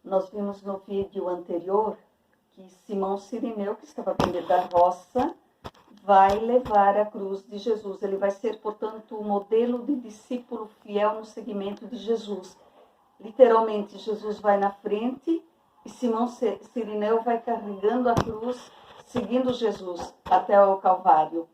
Nós vimos no vídeo anterior que Simão Cirineu, que estava dentro da roça, vai levar a cruz de Jesus. Ele vai ser, portanto, o modelo de discípulo fiel no seguimento de Jesus. Literalmente, Jesus vai na frente e Simão Cirineu vai carregando a cruz, seguindo Jesus até o Calvário.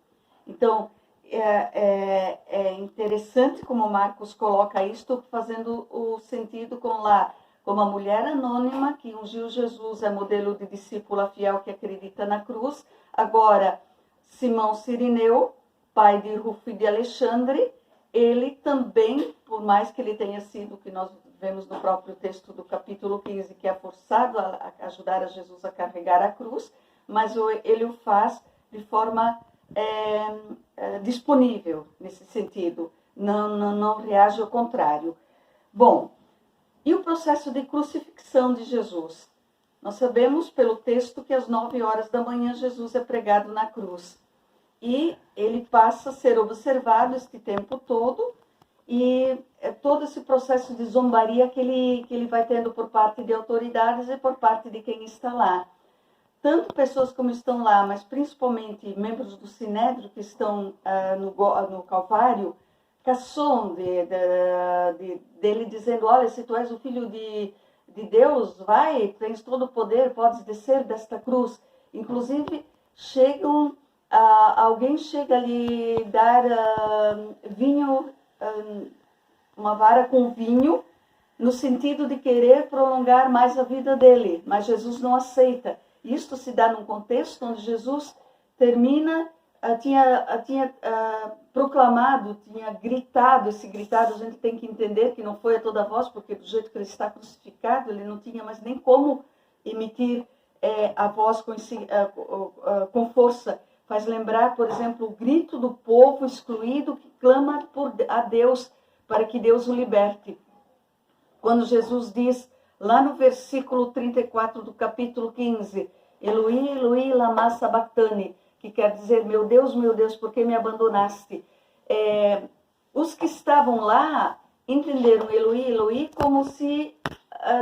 Então, é interessante como Marcos coloca isto, fazendo o sentido como a mulher anônima que ungiu Jesus é modelo de discípula fiel que acredita na cruz. Agora, Simão Cirineu, pai de Rufo e de Alexandre, ele também, por mais que ele tenha sido, que nós vemos no próprio texto do capítulo 15, que é forçado a ajudar a Jesus a carregar a cruz, mas ele o faz de forma disponível nesse sentido, não reage ao contrário. Bom, e o processo de crucifixão de Jesus? Nós sabemos pelo texto que às 9 horas da manhã Jesus é pregado na cruz. E ele passa a ser observado este tempo todo, e todo esse processo de zombaria que ele vai tendo por parte de autoridades e por parte de quem está lá. Tanto pessoas como estão lá, mas principalmente membros do Sinédrio que estão no Calvário, caçam dele dizendo, olha, se tu és o filho de Deus, vai, tens todo o poder, podes descer desta cruz. Inclusive, alguém chega a lhe dar vinho, uma vara com vinho, no sentido de querer prolongar mais a vida dele, mas Jesus não aceita. Isto se dá num contexto onde Jesus tinha proclamado, tinha gritado. Esse gritado a gente tem que entender que não foi a toda voz, porque do jeito que ele está crucificado, ele não tinha mais nem como emitir a voz com força. Faz lembrar, por exemplo, o grito do povo excluído que clama a Deus para que Deus o liberte. Quando Jesus diz, lá no versículo 34 do capítulo 15, Eloi, Eloi, lama sabachthani, que quer dizer, meu Deus, por que me abandonaste? Os que estavam lá entenderam Eloi, Eloi como se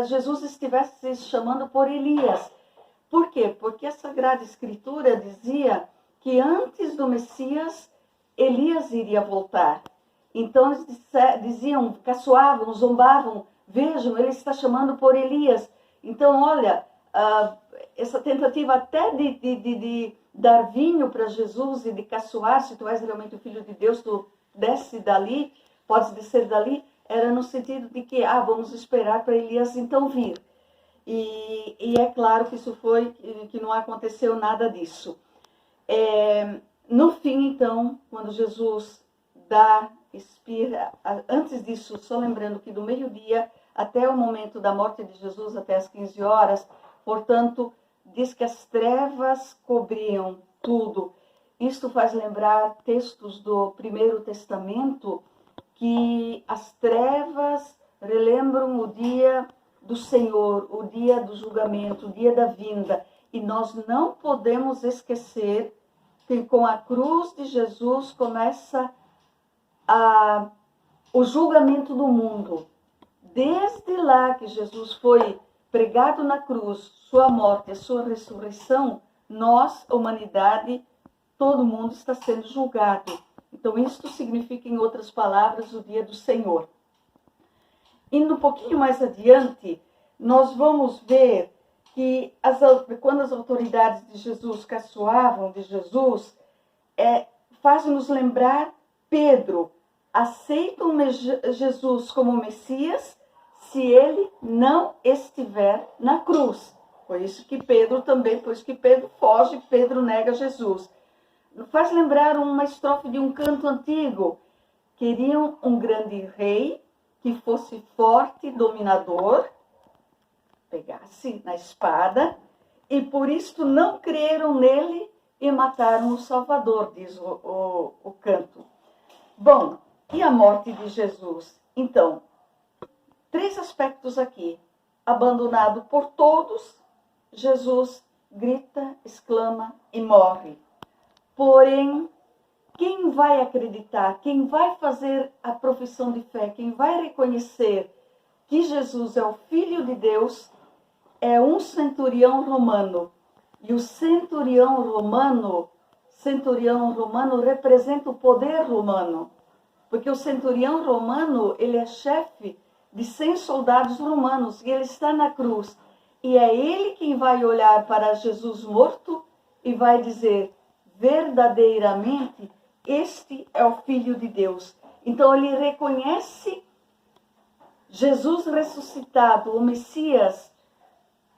Jesus estivesse se chamando por Elias. Por quê? Porque a Sagrada Escritura dizia que antes do Messias, Elias iria voltar. Então eles diziam, caçoavam, zombavam, vejam, ele está chamando por Elias. Então, olha, essa tentativa até de dar vinho para Jesus e de caçoar, se tu és realmente o Filho de Deus, tu desce dali, podes descer dali, era no sentido de que, vamos esperar para Elias então vir. E é claro que que não aconteceu nada disso. No fim, então, quando Jesus expira, antes disso, só lembrando que do meio-dia até o momento da morte de Jesus, até as 15 horas, portanto, diz que as trevas cobriam tudo. Isto faz lembrar textos do Primeiro Testamento, que as trevas relembram o dia do Senhor, o dia do julgamento, o dia da vinda. E nós não podemos esquecer que com a cruz de Jesus começa o julgamento do mundo. Desde lá que Jesus foi pregado na cruz, sua morte e sua ressurreição, nós, a humanidade, todo mundo está sendo julgado. Então, isto significa, em outras palavras, o dia do Senhor. Indo um pouquinho mais adiante, nós vamos ver que quando as autoridades de Jesus caçoavam de Jesus, faz-nos lembrar Pedro. Aceitam Jesus como Messias se ele não estiver na cruz. Por isso que Pedro foge, Pedro nega Jesus. Faz lembrar uma estrofe de um canto antigo. Queriam um grande rei que fosse forte, dominador, pegasse na espada, e por isso não creram nele e mataram o Salvador, diz o canto. Bom, e a morte de Jesus? Então, 3 aspectos aqui. Abandonado por todos, Jesus grita, exclama e morre. Porém, quem vai acreditar, quem vai fazer a profissão de fé, quem vai reconhecer que Jesus é o Filho de Deus, é um centurião romano. E o centurião romano representa o poder romano. Porque o centurião romano, ele é chefe de 100 soldados romanos. E ele está na cruz. E é ele quem vai olhar para Jesus morto e vai dizer, verdadeiramente, este é o Filho de Deus. Então ele reconhece Jesus ressuscitado, o Messias,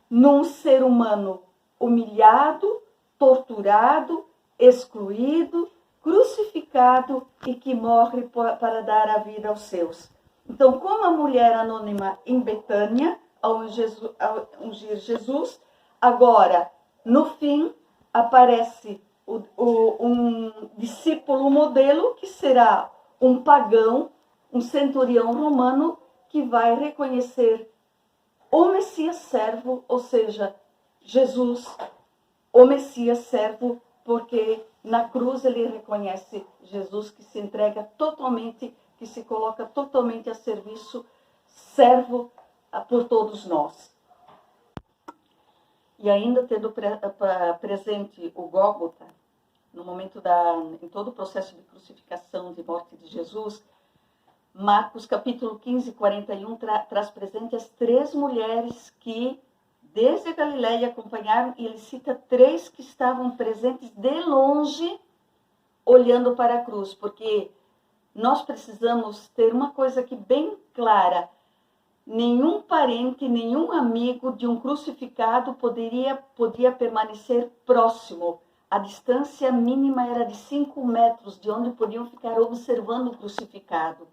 num ser humano humilhado, torturado, excluído, crucificado e que morre para dar a vida aos seus. Então, como a mulher anônima em Betânia, ao ungir Jesus, agora, no fim, aparece um discípulo modelo que será um pagão, um centurião romano, que vai reconhecer o Messias servo, ou seja, Jesus, o Messias servo, porque na cruz ele reconhece Jesus que se entrega totalmente, que se coloca totalmente a serviço, servo por todos nós. E ainda tendo presente o Gólgota, no momento em todo o processo de crucificação, de morte de Jesus, Marcos capítulo 15, 41 traz presente as 3 mulheres que desde a Galileia acompanharam, e ele cita 3 que estavam presentes de longe, olhando para a cruz, porque nós precisamos ter uma coisa aqui bem clara: nenhum parente, nenhum amigo de um crucificado podia permanecer próximo. A distância mínima era de 5 metros, de onde podiam ficar observando o crucificado.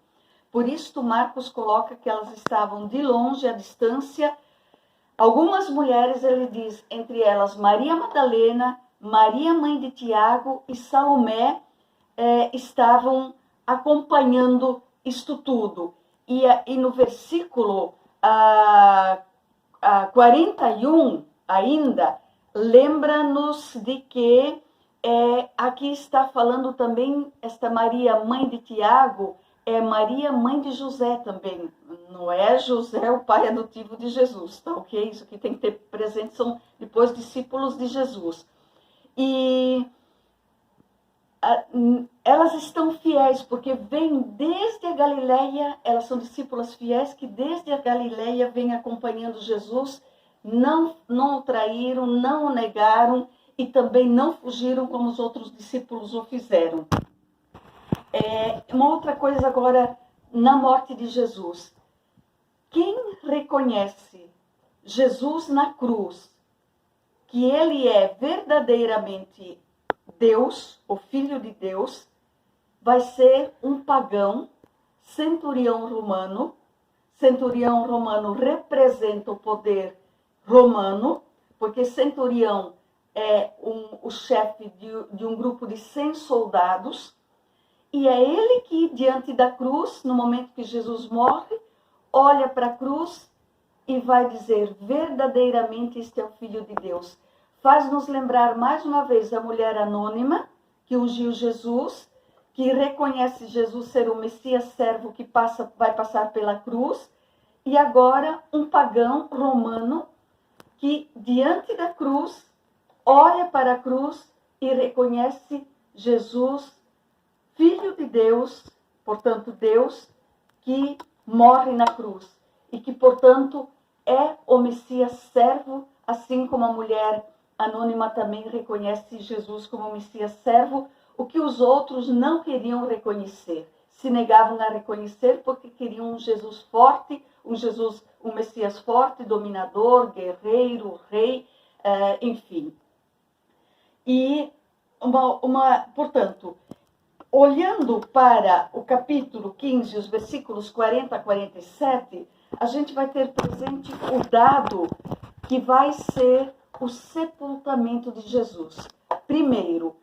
Por isso, Marcos coloca que elas estavam de longe, à distância. Algumas mulheres, ele diz, entre elas Maria Madalena, Maria mãe de Tiago e Salomé, estavam acompanhando isto tudo. E no versículo 41 ainda, lembra-nos de que aqui está falando também, esta Maria mãe de Tiago, é Maria, mãe de José também. Não é José o pai adotivo de Jesus, tá ok? Isso que tem que ter presente, são depois discípulos de Jesus. E elas estão fiéis, porque vêm desde a Galileia, elas são discípulas fiéis que desde a Galileia vêm acompanhando Jesus, não o traíram, não o negaram e também não fugiram como os outros discípulos o fizeram. Uma outra coisa agora, na morte de Jesus. Quem reconhece Jesus na cruz, que ele é verdadeiramente Deus, o Filho de Deus, vai ser um pagão, centurião romano. Centurião romano representa o poder romano, porque centurião é o chefe de um grupo de 100 soldados. E é ele que, diante da cruz, no momento que Jesus morre, olha para a cruz e vai dizer, verdadeiramente este é o Filho de Deus. Faz-nos lembrar mais uma vez a mulher anônima que ungiu Jesus, que reconhece Jesus ser o Messias servo que vai passar pela cruz, e agora um pagão romano que, diante da cruz, olha para a cruz e reconhece Jesus, Filho de Deus, portanto Deus, que morre na cruz e que, portanto, é o Messias servo, assim como a mulher anônima também reconhece Jesus como o Messias servo, o que os outros não queriam reconhecer. Se negavam a reconhecer porque queriam um Jesus forte, um Messias forte, dominador, guerreiro, rei, enfim. E, portanto, olhando para o capítulo 15, os versículos 40 a 47, a gente vai ter presente o dado que vai ser o sepultamento de Jesus. Primeiro,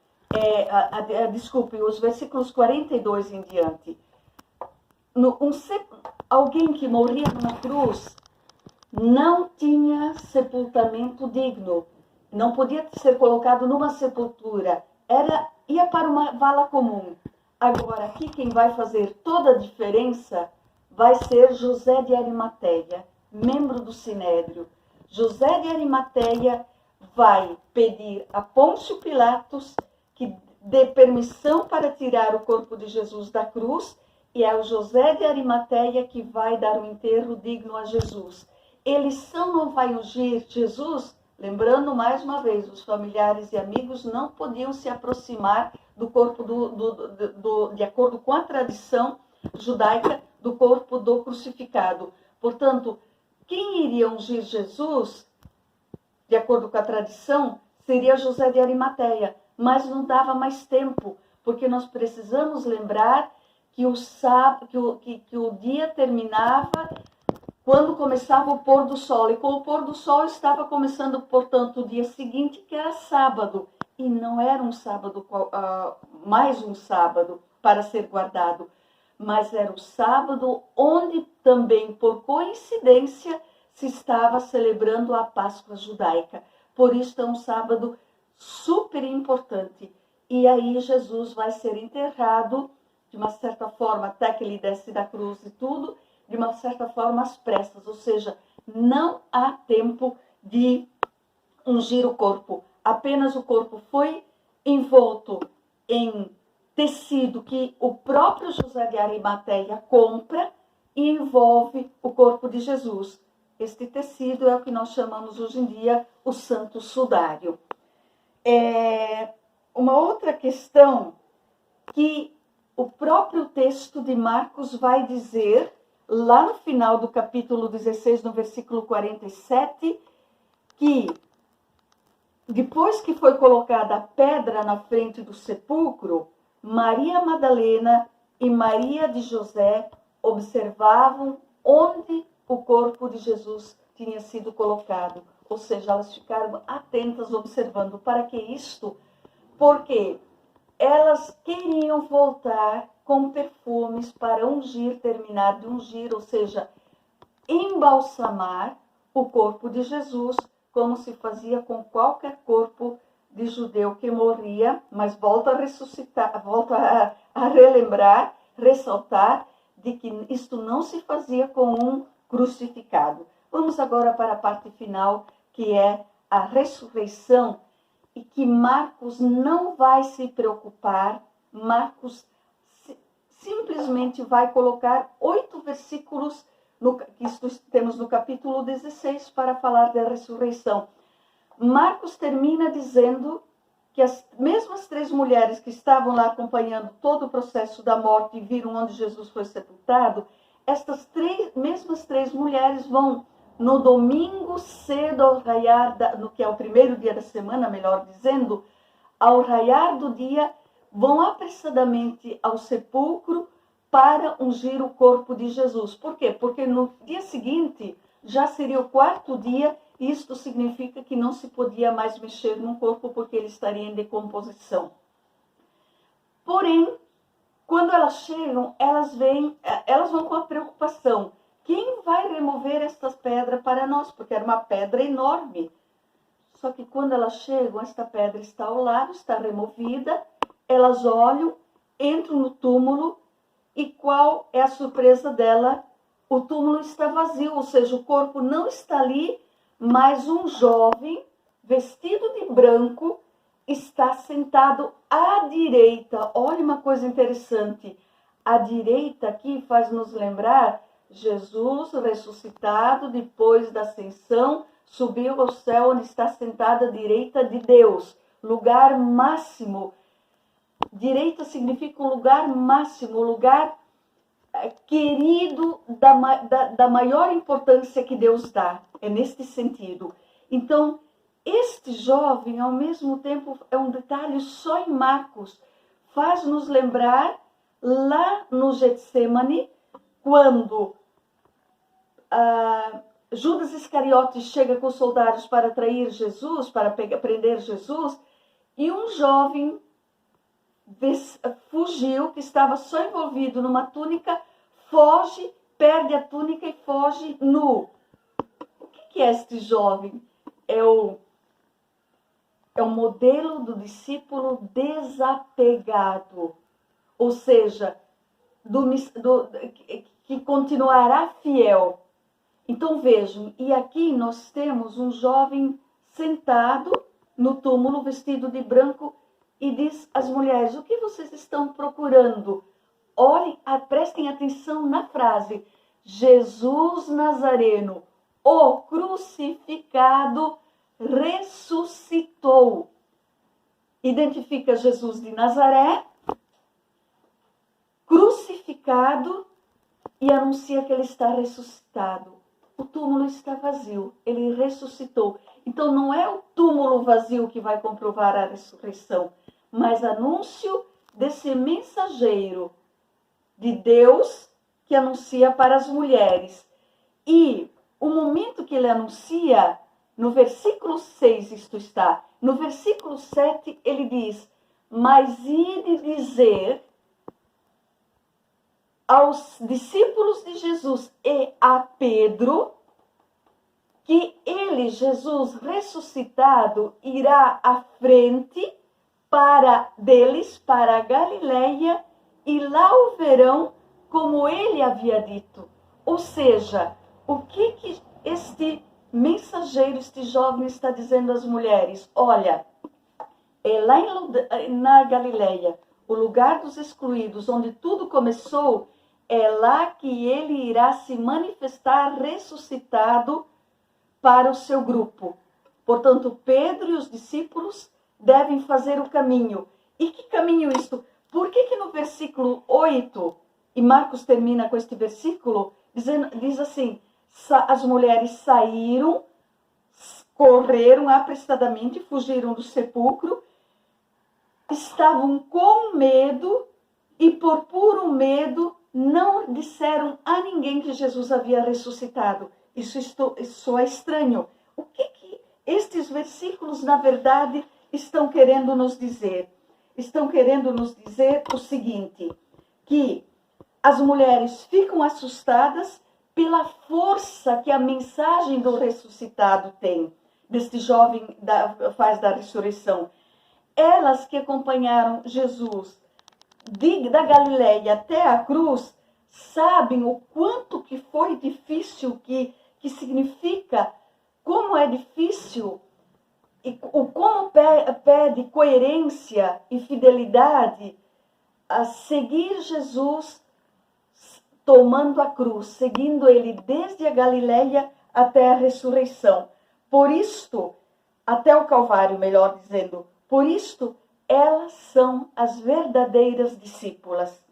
desculpe, os versículos 42 em diante. Alguém que morria numa cruz não tinha sepultamento digno, não podia ser colocado numa sepultura, ia para uma vala comum. Agora, aqui quem vai fazer toda a diferença vai ser José de Arimateia, membro do Sinédrio. José de Arimateia vai pedir a Pôncio Pilatos que dê permissão para tirar o corpo de Jesus da cruz, e é o José de Arimateia que vai dar um enterro digno a Jesus. Eleição não vai ungir Jesus? Lembrando mais uma vez, os familiares e amigos não podiam se aproximar do corpo, de acordo com a tradição judaica, do corpo do crucificado. Portanto, quem iria ungir Jesus, de acordo com a tradição, seria José de Arimateia. Mas não dava mais tempo, porque nós precisamos lembrar que o dia terminava quando começava o pôr do sol. E com o pôr do sol estava começando, portanto, o dia seguinte, que era sábado. E não era um sábado, mais um sábado para ser guardado, mas era o sábado onde também, por coincidência, se estava celebrando a Páscoa judaica. Por isso é um sábado super importante. E aí Jesus vai ser enterrado, de uma certa forma, até que ele desce da cruz e tudo, de uma certa forma às pressas, ou seja, não há tempo de ungir o corpo. Apenas o corpo foi envolto em tecido que o próprio José de Arimateia compra e envolve o corpo de Jesus. Este tecido é o que nós chamamos hoje em dia o santo sudário. Uma outra questão que o próprio texto de Marcos vai dizer, lá no final do capítulo 16, no versículo 47, que depois que foi colocada a pedra na frente do sepulcro, Maria Madalena e Maria de José observavam onde o corpo de Jesus tinha sido colocado. Ou seja, elas ficaram atentas observando. Para que isto? Porque elas queriam voltar com perfumes para ungir, terminar de ungir, ou seja, embalsamar o corpo de Jesus, como se fazia com qualquer corpo de judeu que morria, mas volta a ressuscitar, volta a relembrar, ressaltar, de que isto não se fazia com um crucificado. Vamos agora para a parte final, que é a ressurreição, e que Marcos não vai se preocupar. Marcos simplesmente vai colocar 8 versículos que temos no capítulo 16 para falar da ressurreição. Marcos termina dizendo que as mesmas 3 mulheres que estavam lá acompanhando todo o processo da morte e viram onde Jesus foi sepultado, estas mesmas três mulheres vão no domingo cedo ao raiar, no que é o primeiro dia da semana, melhor dizendo, ao raiar do dia, vão apressadamente ao sepulcro para ungir o corpo de Jesus. Por quê? Porque no dia seguinte já seria o 4º dia, e isto significa que não se podia mais mexer no corpo porque ele estaria em decomposição. Porém, quando elas chegam, elas vão com a preocupação: quem vai remover esta pedra para nós? Porque era uma pedra enorme. Só que quando elas chegam, esta pedra está ao lado, está removida, elas olham, entram no túmulo, e qual é a surpresa dela? O túmulo está vazio, ou seja, o corpo não está ali, mas um jovem, vestido de branco, está sentado à direita. Olha uma coisa interessante. A direita aqui faz nos lembrar Jesus ressuscitado depois da ascensão, subiu ao céu, onde está sentado à direita de Deus. Lugar máximo. Direita significa um lugar máximo, lugar querido, da maior importância que Deus dá. É neste sentido. Então, este jovem, ao mesmo tempo, é um detalhe só em Marcos, faz nos lembrar lá no Getsemane, quando Judas Iscariotes chega com os soldados para trair Jesus, para prender Jesus, e um jovem fugiu, que estava só envolvido numa túnica, foge, perde a túnica e foge nu. O que é este jovem? É o modelo do discípulo desapegado, ou seja, que continuará fiel. Então vejam, e aqui nós temos um jovem sentado no túmulo, vestido de branco, e diz às mulheres: o que vocês estão procurando? Olhem, prestem atenção na frase: Jesus Nazareno, o crucificado, ressuscitou. Identifica Jesus de Nazaré, crucificado, e anuncia que ele está ressuscitado. O túmulo está vazio, ele ressuscitou. Então não é o túmulo vazio que vai comprovar a ressurreição, mas anúncio desse mensageiro de Deus que anuncia para as mulheres. E o momento que ele anuncia, no versículo 6 isto está. No versículo 7 ele diz: mas ide dizer aos discípulos de Jesus e a Pedro que ele, Jesus ressuscitado, irá à frente deles para a Galileia, e lá o verão como ele havia dito. Ou seja, o que este mensageiro, este jovem está dizendo às mulheres? Olha, é lá na Galileia, o lugar dos excluídos, onde tudo começou, é lá que ele irá se manifestar ressuscitado para o seu grupo. Portanto, Pedro e os discípulos devem fazer o caminho. E que caminho isto? Por que no versículo 8, e Marcos termina com este versículo, diz assim: as mulheres saíram, correram apressadamente, fugiram do sepulcro, estavam com medo e por puro medo não disseram a ninguém que Jesus havia ressuscitado. Isso é estranho. O que estes versículos, na verdade, estão querendo nos dizer? Estão querendo nos dizer o seguinte, que as mulheres ficam assustadas pela força que a mensagem do ressuscitado tem, deste jovem faz da ressurreição. Elas que acompanharam Jesus da Galileia até a cruz, sabem o quanto que foi difícil, que significa, como é difícil, e como pede coerência e fidelidade a seguir Jesus tomando a cruz, seguindo ele desde a Galileia até a ressurreição. Por isto, até o Calvário, melhor dizendo, por isto, elas são as verdadeiras discípulas.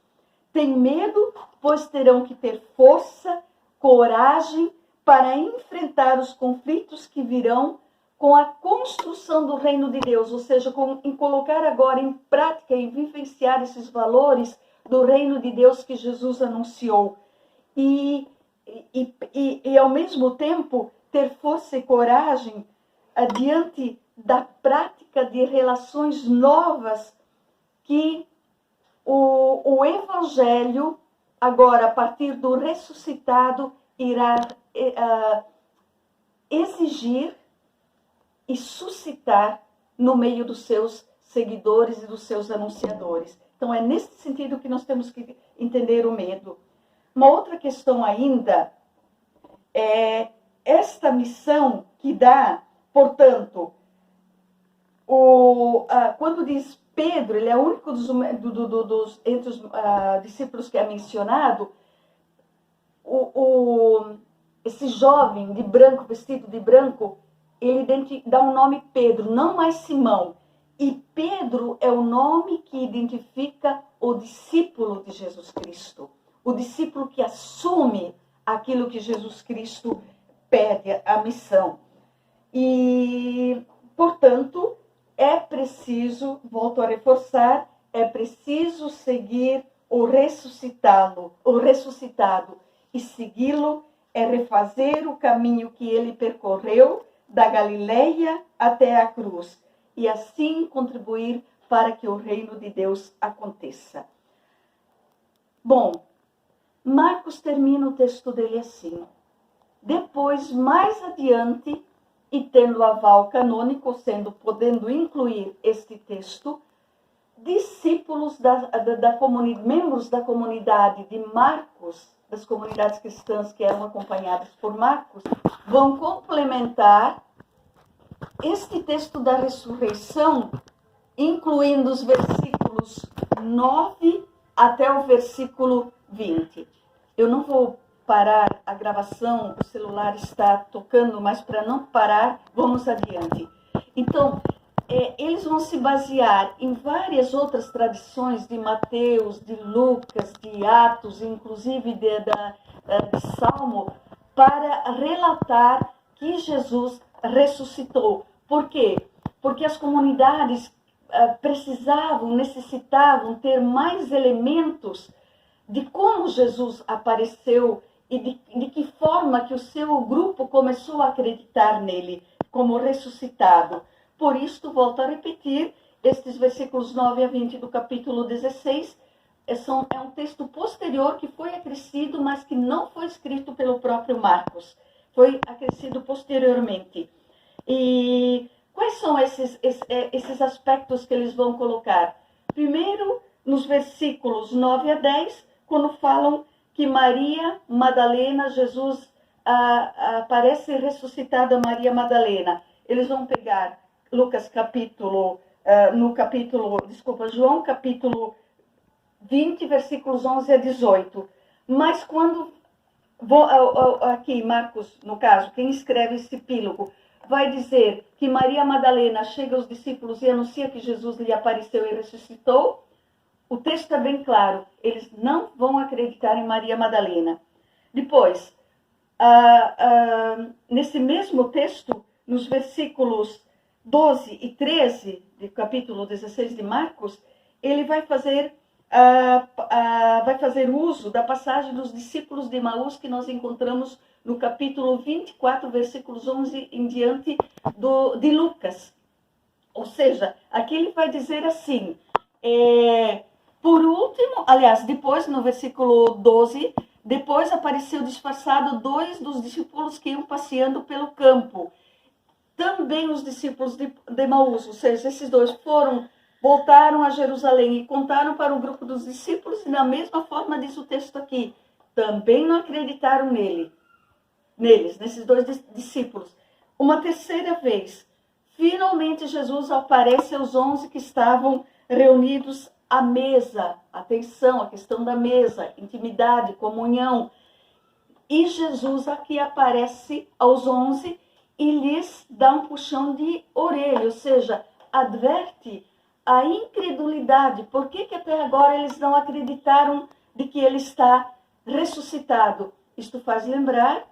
Têm medo, pois terão que ter força, coragem para enfrentar os conflitos que virão com a construção do reino de Deus, ou seja, em colocar agora em prática e vivenciar esses valores do reino de Deus que Jesus anunciou. E ao mesmo tempo, ter força e coragem diante da prática de relações novas que o Evangelho, agora a partir do ressuscitado, irá exigir e suscitar no meio dos seus seguidores e dos seus anunciadores. Então é nesse sentido que nós temos que entender o medo. Uma outra questão ainda é esta missão que dá, portanto, quando diz Pedro, ele é o único entre os discípulos que é mencionado, esse jovem de branco, vestido de branco, ele dá um nome Pedro, não mais Simão. E Pedro é o nome que identifica o discípulo de Jesus Cristo. O discípulo que assume aquilo que Jesus Cristo pede, a missão. E, portanto, é preciso, volto a reforçar, é preciso seguir o ressuscitado. E segui-lo é refazer o caminho que ele percorreu da Galileia até a cruz. E assim contribuir para que o reino de Deus aconteça. Bom, Marcos termina o texto dele assim. Depois, mais adiante, e tendo aval canônico, podendo incluir este texto, discípulos membros da comunidade de Marcos, das comunidades cristãs que eram acompanhadas por Marcos, vão complementar este texto da ressurreição, incluindo os versículos 9 até o versículo 20. Eu não vou parar a gravação, o celular está tocando, mas para não parar, vamos adiante. Então, eles vão se basear em várias outras tradições de Mateus, de Lucas, de Atos, inclusive de Salmo, para relatar que Jesus ressuscitou. Por quê? Porque as comunidades necessitavam ter mais elementos de como Jesus apareceu e de que forma que o seu grupo começou a acreditar nele como ressuscitado. Por isso, volto a repetir, estes versículos 9 a 20 do capítulo 16 é um texto posterior que foi acrescido, mas que não foi escrito pelo próprio Marcos. Foi acrescido posteriormente. E quais são esses aspectos que eles vão colocar? Primeiro, nos versículos 9 a 10, quando falam que Maria Madalena, Jesus aparece ressuscitada Maria Madalena. Eles vão pegar João capítulo 20, versículos 11 a 18. Mas quando, aqui Marcos, no caso, quem escreve esse epílogo, vai dizer que Maria Madalena chega aos discípulos e anuncia que Jesus lhe apareceu e ressuscitou, o texto é bem claro, eles não vão acreditar em Maria Madalena. Depois, nesse mesmo texto, nos versículos 12 e 13 do capítulo 16 de Marcos, ele vai fazer uso da passagem dos discípulos de Emaús que nós encontramos no capítulo 24, versículos 11 em diante de Lucas. Ou seja, aqui ele vai dizer assim, por último, aliás, depois no versículo 12, depois apareceu disfarçado 2 dos discípulos que iam passeando pelo campo. Também os discípulos de Emaús, ou seja, esses 2 voltaram a Jerusalém e contaram para o grupo dos discípulos, e da mesma forma diz o texto aqui, também não acreditaram nesses 2 discípulos. Uma terceira vez, finalmente Jesus aparece aos 11 que estavam reunidos à mesa. Atenção, a questão da mesa, intimidade, comunhão. E Jesus aqui aparece aos 11 e lhes dá um puxão de orelha, ou seja, adverte a incredulidade. Por que até agora eles não acreditaram de que ele está ressuscitado? Isto faz lembrar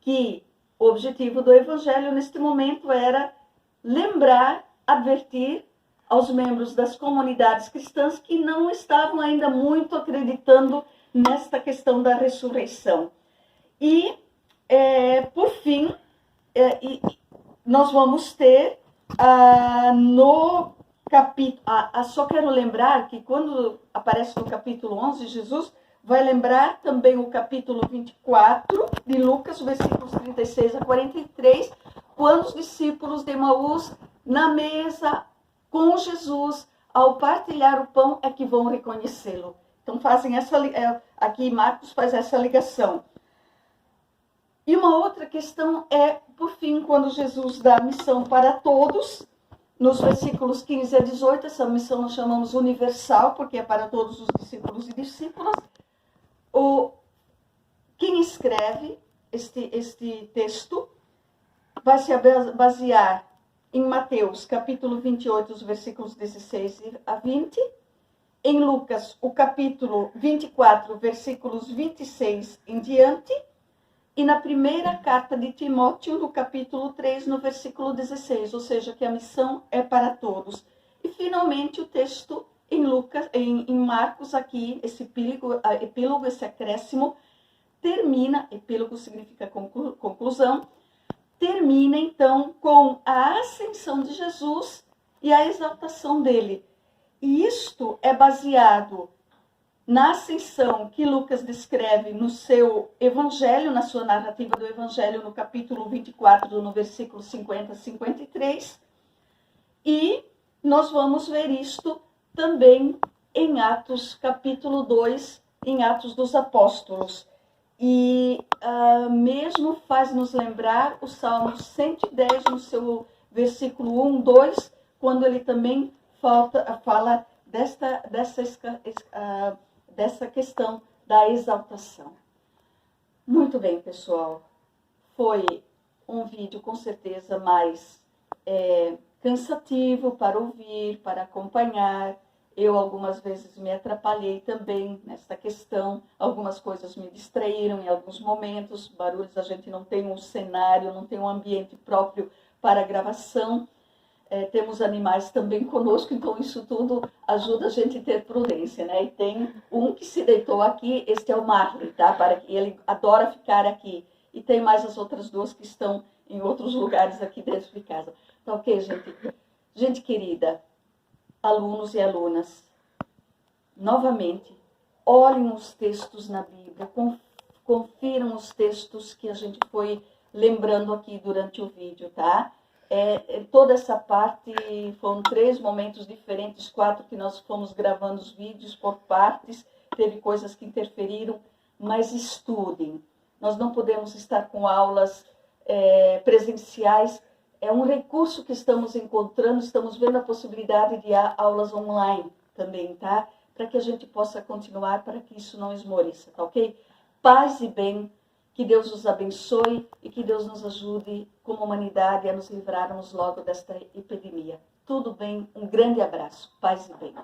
que o objetivo do Evangelho neste momento era lembrar, advertir aos membros das comunidades cristãs que não estavam ainda muito acreditando nesta questão da ressurreição. E, por fim, nós vamos ter no capítulo... só quero lembrar que quando aparece no capítulo 11, Jesus vai lembrar também o capítulo 24 de Lucas, versículos 36 a 43, quando os discípulos de Emaús, na mesa com Jesus, ao partilhar o pão, é que vão reconhecê-lo. Então, aqui Marcos faz essa ligação. E uma outra questão por fim, quando Jesus dá a missão para todos, nos versículos 15 a 18, essa missão nós chamamos universal, porque é para todos os discípulos e discípulas. Quem escreve este texto vai se basear em Mateus, capítulo 28, os versículos 16 a 20, em Lucas, o capítulo 24, versículos 26 em diante, e na primeira carta de Timóteo, no capítulo 3, no versículo 16, ou seja, que a missão é para todos. E, finalmente, o texto em Marcos, aqui, esse epílogo, esse acréscimo, termina, epílogo significa conclusão, termina, então, com a ascensão de Jesus e a exaltação dele. E isto é baseado na ascensão que Lucas descreve no seu evangelho, na sua narrativa do evangelho, no capítulo 24, no versículo 50 a 53. E nós vamos ver isto também em Atos, capítulo 2, em Atos dos Apóstolos. E mesmo faz nos lembrar o Salmo 110, no seu versículo 1, 2, quando ele também fala dessa questão da exaltação. Muito bem, pessoal. Foi um vídeo com certeza mais cansativo para ouvir, para acompanhar. Eu algumas vezes me atrapalhei também nessa questão, algumas coisas me distraíram em alguns momentos, barulhos, a gente não tem um cenário, não tem um ambiente próprio para gravação, temos animais também conosco, então isso tudo ajuda a gente a ter prudência, né? E tem um que se deitou aqui, este é o Marley, tá? Ele adora ficar aqui, e tem mais as outras duas que estão em outros lugares aqui dentro de casa. Tá ok, gente? Gente querida, alunos e alunas, novamente, olhem os textos na Bíblia, confiram os textos que a gente foi lembrando aqui durante o vídeo, tá? Toda essa parte, foram 3 momentos diferentes, 4 que nós fomos gravando os vídeos por partes, teve coisas que interferiram, mas estudem. Nós não podemos estar com aulas presenciais. É um recurso que estamos encontrando, estamos vendo a possibilidade de aulas online também, tá? Para que a gente possa continuar, para que isso não esmoreça, tá ok? Paz e bem, que Deus nos abençoe e que Deus nos ajude como humanidade a nos livrarmos logo desta epidemia. Tudo bem? Um grande abraço. Paz e bem.